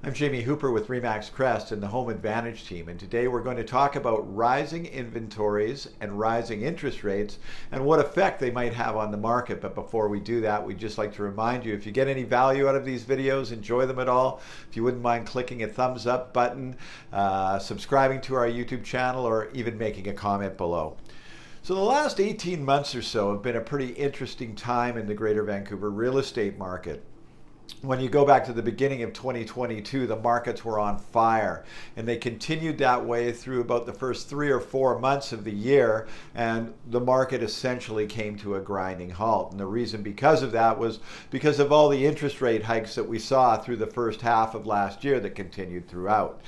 I'm Jamie Hooper with RE/MAX Crest and the Home Advantage team, and today we're going to talk about rising inventories and rising interest rates and what effect they might have on the market. But before we do that, we'd just like to remind you, if you get any value out of these videos, enjoy them at all, if you wouldn't mind clicking a thumbs up button, subscribing to our YouTube channel, or even making a comment below. So the last 18 months or so have been a pretty interesting time in the Greater Vancouver real estate market. When you go back to the beginning of 2022, the markets were on fire, and they continued that way through about the first 3 or 4 months of the year, and the market essentially came to a grinding halt. And the reason because of that was because of all the interest rate hikes that we saw through the first half of last year that continued throughout.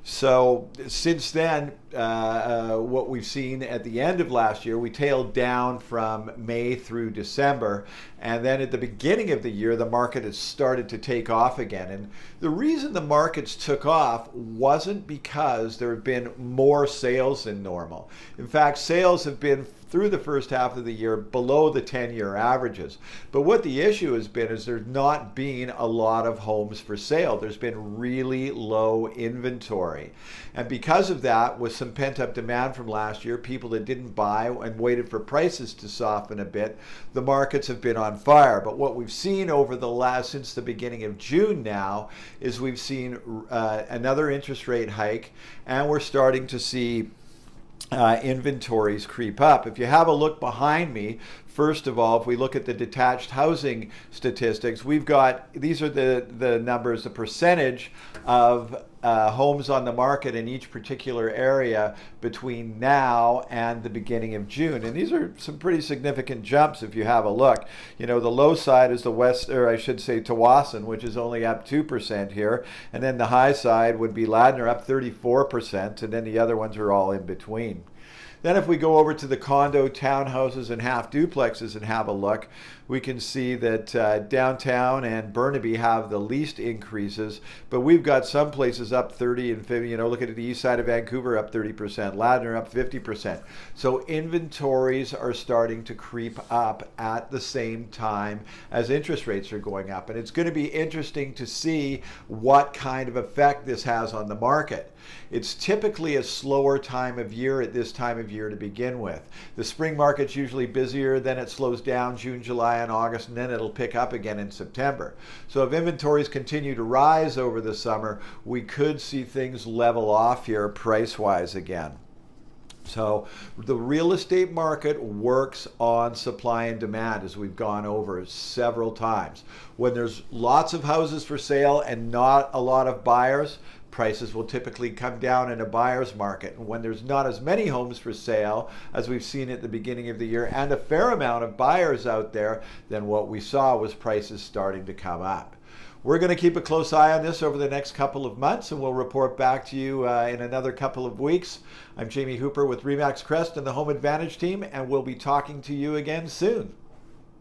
So since then, what we've seen at the end of last year, we tailed down from May through December. And then at the beginning of the year, the market has started to take off again. And the reason the markets took off wasn't because there have been more sales than normal. In fact, sales have been through the first half of the year below the 10-year averages. But what the issue has been is there's not been a lot of homes for sale. There's been really low inventory. And because of that, with some pent-up demand from last year, people that didn't buy and waited for prices to soften a bit, the markets have been on fire. But what we've seen over since the beginning of June now, is we've seen another interest rate hike, and we're starting to see inventories creep up. If you have a look behind me, first of all, if we look at the detached housing statistics, we've got, these are the numbers, the percentage of homes on the market in each particular area between now and the beginning of June. And these are some pretty significant jumps if you have a look. You know, the low side is the west, or I should say Tawasin, which is only up 2% here. And then the high side would be Ladner, up 34%. And then the other ones are all in between. Then if we go over to the condo, townhouses, and half duplexes and have a look, we can see that downtown and Burnaby have the least increases, but we've got some places up 30 and 50. You know, look at the east side of Vancouver, up 30%, Ladner up 50%. So inventories are starting to creep up at the same time as interest rates are going up. And it's going to be interesting to see what kind of effect this has on the market. It's typically a slower time of year at this time of year to begin with. The spring market's usually busier, then it slows down June, July, and August, and then it'll pick up again in September. So if inventories continue to rise over the summer, we could see things level off here price-wise again. So the real estate market works on supply and demand, as we've gone over several times. When there's lots of houses for sale and not a lot of buyers, prices will typically come down in a buyer's market. And when there's not as many homes for sale as we've seen at the beginning of the year, and a fair amount of buyers out there, then what we saw was prices starting to come up. We're going to keep a close eye on this over the next couple of months, and we'll report back to you in another couple of weeks. I'm Jamie Hooper with RE/MAX Crest and the Home Advantage team, and we'll be talking to you again soon.